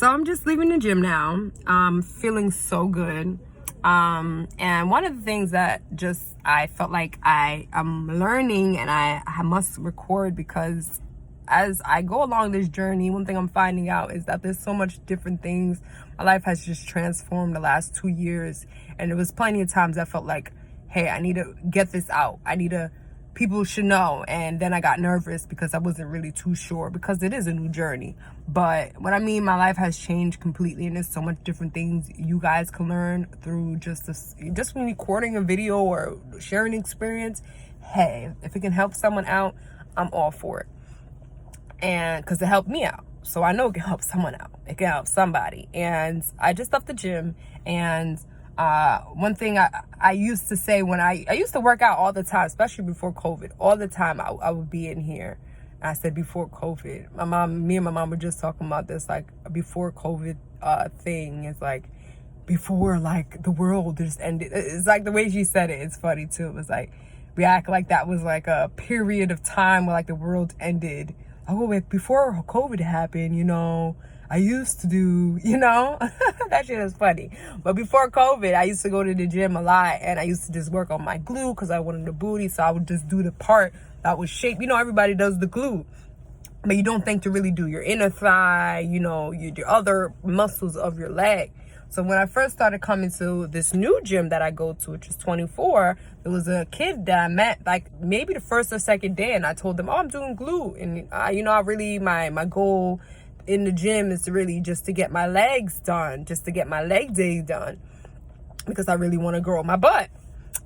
So I'm just leaving the gym now. Feeling so good. And one of the things that just I felt like I am learning and I must record, because as I go along this journey, one thing I'm finding out is that there's so much different things. My life has just transformed the last 2 years, and there was plenty of times I felt like, hey, I need to get this out. People should know. And then I got nervous because I wasn't really too sure, because it is a new journey. But what I mean, my life has changed completely, and there's so much different things you guys can learn through just when recording a video or sharing experience. Hey, if it can help someone out, I'm all for it. And because it helped me out, so I know it can help someone out. It can help somebody. And I just left the gym, and one thing I used to say when I used to work out all the time, especially before COVID, all the time I would be in here. I said before COVID. Me and my mom were just talking about this, like before COVID thing. It's like before like the world just ended. It's like the way she said it. It's funny too. It was like we act like that was like a period of time where like the world ended. Oh, wait, before COVID happened, I used to do, that shit is funny. But before COVID, I used to go to the gym a lot, and I used to just work on my glute because I wanted the booty. So I would just do the part that was shaped. Everybody does the glute, but you don't think to really do your inner thigh, your other muscles of your leg. So when I first started coming to this new gym that I go to, which is 24, there was a kid that I met like maybe the first or second day, and I told them, oh, I'm doing glute. And my goal in the gym is to really just to get my legs done, just to get my leg days done, because I really want to grow my butt.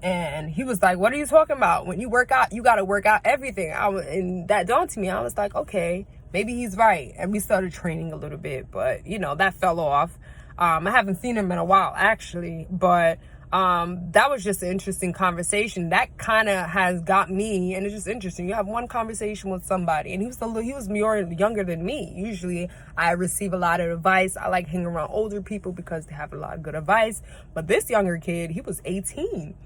And he was like, what are you talking about? When you work out, you got to work out everything. And that dawned to me. I was like, okay, maybe he's right. And we started training a little bit, but that fell off. I haven't seen him in a while, actually, but that was just an interesting conversation. That kind of has got me, and it's just interesting. You have one conversation with somebody, and he was more younger than me. Usually, I receive a lot of advice. I like hanging around older people because they have a lot of good advice. But this younger kid, he was 18,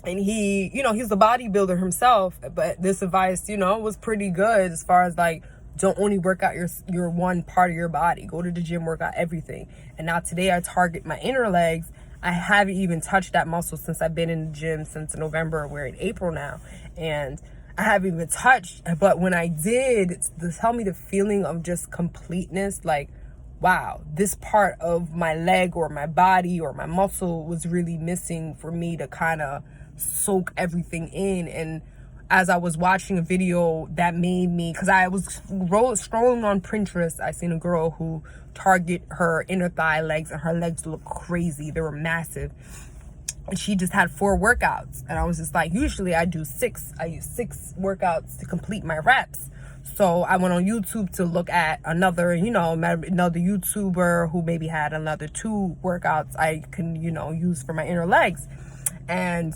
and he's a bodybuilder himself. But this advice, was pretty good as far as like, don't only work out your one part of your body. Go to the gym, work out everything. And now today I target my inner legs. I haven't even touched that muscle since I've been in the gym since November. We're in April now. And I haven't even touched. But when I did, tell me the feeling of just completeness. Like, wow, this part of my leg or my body or my muscle was really missing for me to kind of soak everything in. And as I was watching a video that made me, because I was scrolling on Pinterest, I seen a girl who target her inner thigh legs, and her legs look crazy. They were massive. And she just had 4 workouts. And I was just like, usually I do 6. I use 6 workouts to complete my reps. So I went on YouTube to look at another YouTuber who maybe had another 2 workouts I can, use for my inner legs. And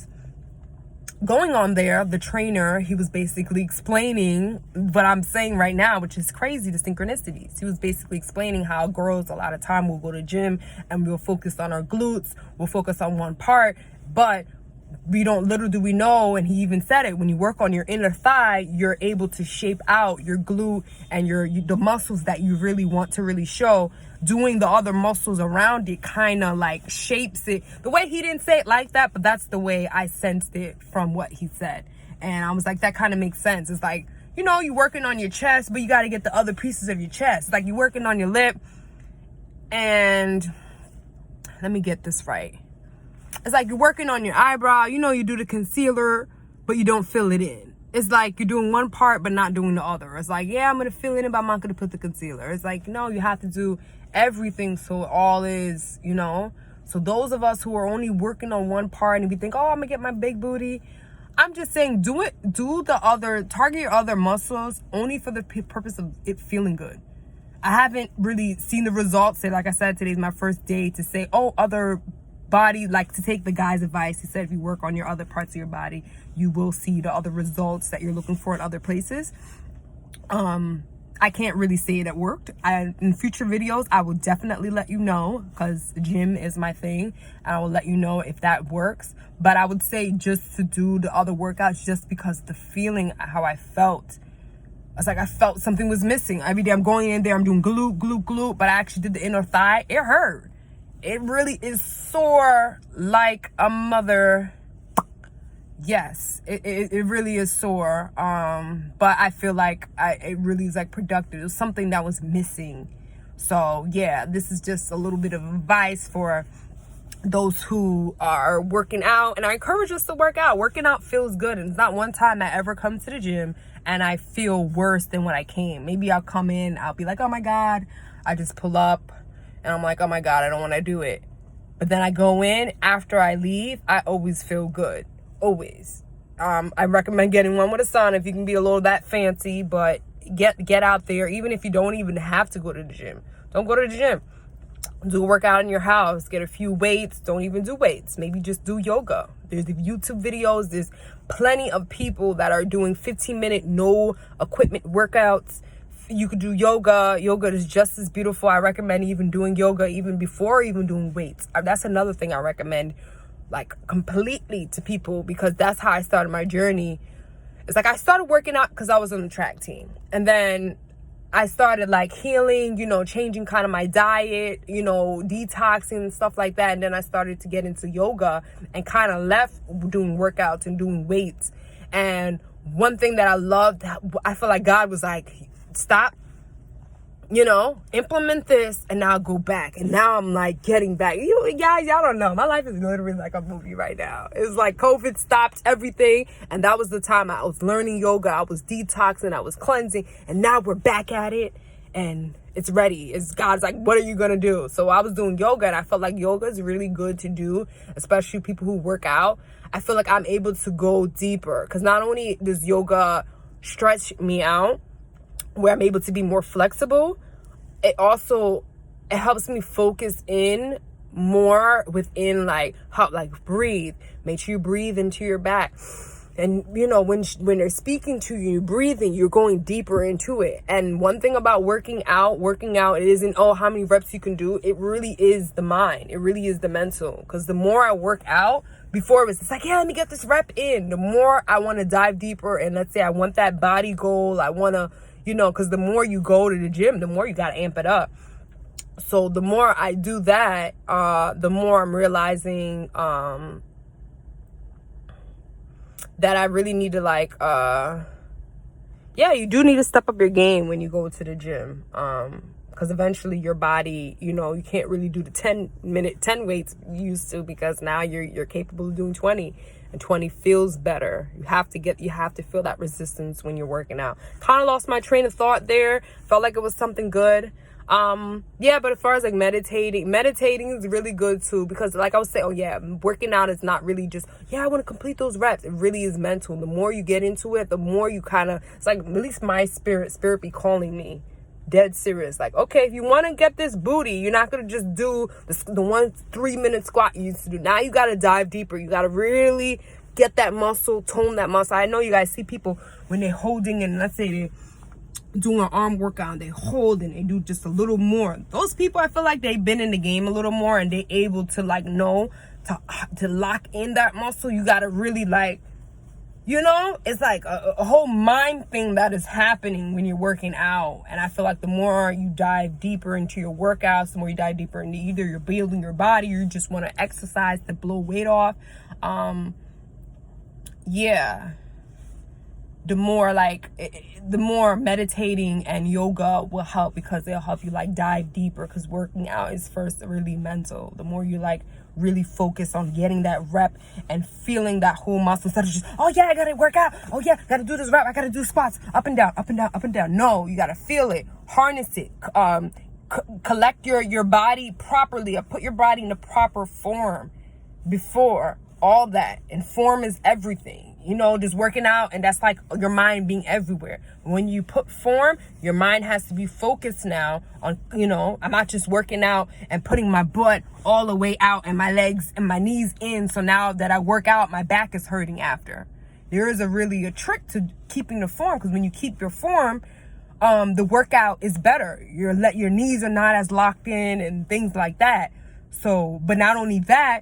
going on there, the trainer, he was basically explaining what I'm saying right now, which is crazy, the synchronicities. He was basically explaining how girls a lot of time will go to gym and we'll focus on our glutes, we'll focus on one part, but little do we know, and he even said it, when you work on your inner thigh, you're able to shape out your glute and the muscles that you really want to really show. Doing the other muscles around it kind of like shapes it. The way he didn't say it like that, but that's the way I sensed it from what he said. And I was like, that kind of makes sense. It's like, you're working on your chest, but you got to get the other pieces of your chest. It's like you're working on your lip, and let me get this right. It's like you're working on your eyebrow. You do the concealer, but you don't fill it in. It's like you're doing one part, but not doing the other. It's like, yeah, I'm going to fill it in, but I'm not going to put the concealer. It's like, no, you have to do everything so it all is, So those of us who are only working on one part and we think, oh, I'm going to get my big booty. I'm just saying, target your other muscles only for the purpose of it feeling good. I haven't really seen the results. Like I said, today's my first day to say, other body, like to take the guy's advice. He said if you work on your other parts of your body, you will see the other results that you're looking for in other places. I can't really say that worked. In future videos, I will definitely let you know, because the gym is my thing, and I will let you know if that works. But I would say just to do the other workouts, just because the feeling, how I felt, It's like I felt something was missing. Every day I'm going in there, I'm doing glute, glute, glute, but I actually did the inner thigh. It hurt. It really is sore like a mother. Yes, it really is sore. But I feel like it really is like productive. It was something that was missing. So yeah, this is just a little bit of advice for those who are working out, and I encourage us to work out. Working out feels good, and it's not one time I ever come to the gym and I feel worse than when I came. Maybe I'll come in, I'll be like, oh my God, I just pull up and I'm like, oh my God, I don't want to do it. But then I go in, after I leave, I always feel good. Always. I recommend getting one with a sauna if you can be a little that fancy, but get out there. Even if you don't even have to go to the gym, don't go to the gym. Do a workout in your house, get a few weights. Don't even do weights. Maybe just do yoga. There's the YouTube videos. There's plenty of people that are doing 15-minute no equipment workouts. You could do yoga. Yoga is just as beautiful. I recommend even doing yoga even before even doing weights. That's another thing I recommend like completely to people, because that's how I started my journey. It's like I started working out because I was on the track team, and then I started like healing, changing kind of my diet, detoxing and stuff like that. And then I started to get into yoga and kind of left doing workouts and doing weights. And one thing that I loved, I feel like God was like, stop, implement this, and now go back. And now I'm like getting back. Guys, y'all don't know. My life is literally like a movie right now. It's like COVID stopped everything. And that was the time I was learning yoga. I was detoxing. I was cleansing. And now we're back at it. And it's ready. God's like, what are you going to do? So I was doing yoga, and I felt like yoga is really good to do, especially people who work out. I feel like I'm able to go deeper, because not only does yoga stretch me out, where I'm able to be more flexible, it helps me focus in more within, like, how, like, breathe. Make sure you breathe into your back. And, when they're speaking to you, breathing, you're going deeper into it. And one thing about working out, it isn't, how many reps you can do. It really is the mind. It really is the mental. Because the more I work out, before it was just like, yeah, let me get this rep in. The more I want to dive deeper, and let's say I want that body goal, I want to, because the more you go to the gym, the more you got to amp it up. So the more I do that, the more I'm realizing that I really need to you do need to step up your game when you go to the gym. Because eventually your body, you can't really do the 10 weights you used to, because now you're capable of doing 20. And 20 feels better. You have to feel that resistance when you're working out. Kind of lost my train of thought there. Felt like it was something good. But as far as like meditating is really good too, because like I was saying, working out is not really just, I want to complete those reps. It really is mental. The more you get into it, the more you it's like, at least my spirit be calling me. Dead serious. Like, okay, if you want to get this booty, you're not going to just do the 1 3-minute squat you used to do. Now you got to dive deeper. You got to really get that muscle, tone that muscle. I know you guys see people when they're holding, and let's say they're doing an arm workout, they hold and they do just a little more. Those people, I feel like they've been in the game a little more, and they're able to know to lock in that muscle. You got to really it's like a whole mind thing that is happening when you're working out. And I feel like the more you dive deeper into your workouts, the more you dive deeper into either you're building your body or you just want to exercise to blow weight off. The more meditating and yoga will help, because they'll help you dive deeper, because working out is first really mental. The more you really focus on getting that rep and feeling that whole muscle, instead of just, I gotta work out, I gotta do this rep, I gotta do squats up and down, up and down, up and down. No, you gotta feel it, harness it, collect your body properly, or put your body in the proper form before all that. And form is everything. Just working out, and that's like your mind being everywhere. When you put form, your mind has to be focused now on, I'm not just working out and putting my butt all the way out and my legs and my knees in. So now that I work out, my back is hurting after. There is a trick to keeping the form, because when you keep your form, the workout is better. Your knees are not as locked in and things like that. So, but not only that,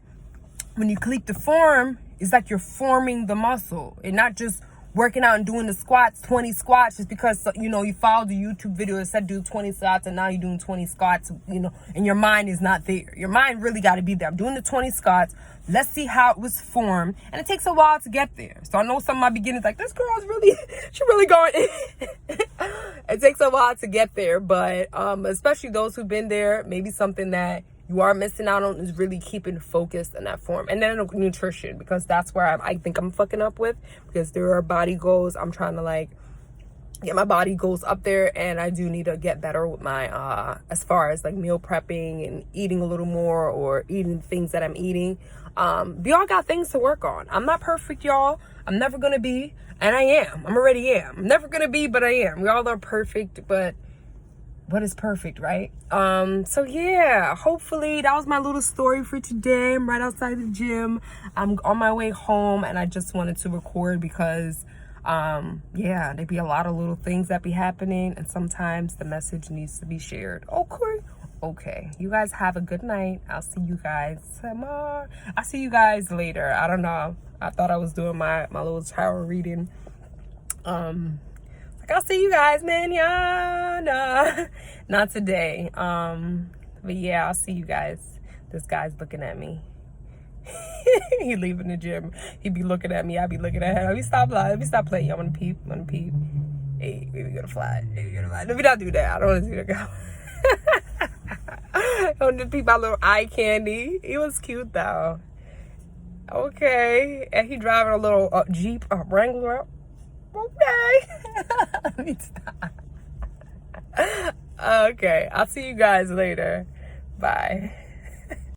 when you keep the form, it's like you're forming the muscle, and not just working out and doing the squats, 20 squats, just because, you know, you followed the YouTube video that said do 20 squats, and now you're doing 20 squats, you know, and your mind is not there. Your mind really got to be there. I'm doing the 20 squats. Let's see how it was formed. And it takes a while to get there. So I know some of my beginners like, this girl's really, she really going. It takes a while to get there. But especially those who've been there, maybe something that you are missing out on is really keeping focused in that form. And then nutrition, because that's where I think I'm fucking up with, because there are body goals. I'm trying to like get my body goals up there, and I do need to get better with my as far as like meal prepping and eating a little more, or eating things that I'm eating. We all got things to work on. I'm not perfect, y'all. I'm never gonna be, and I am. I'm already am. I'm never gonna be, but I am. We all are perfect, but what is perfect, right? So yeah, hopefully that was my little story for today. I'm right outside the gym. I'm on my way home, and I just wanted to record because yeah, there be a lot of little things that be happening, and sometimes the message needs to be shared. Okay, you guys have a good night. I'll see you guys tomorrow. I'll see you guys later. I don't know, I thought I was doing my little tarot reading. Like, I'll see you guys, man. Yeah, nah, not today. But yeah, I'll see you guys. This guy's looking at me. He leaving the gym. He be looking at me. I be looking at him. Let me stop playing. I'm gonna peep. Hey, we gonna fly. Let me not do that. I don't want to see the guy. I want to peep my little eye candy. He was cute though. Okay, and he driving a little Jeep Wrangler. Okay. Let me stop. Okay, I'll see you guys later. Bye.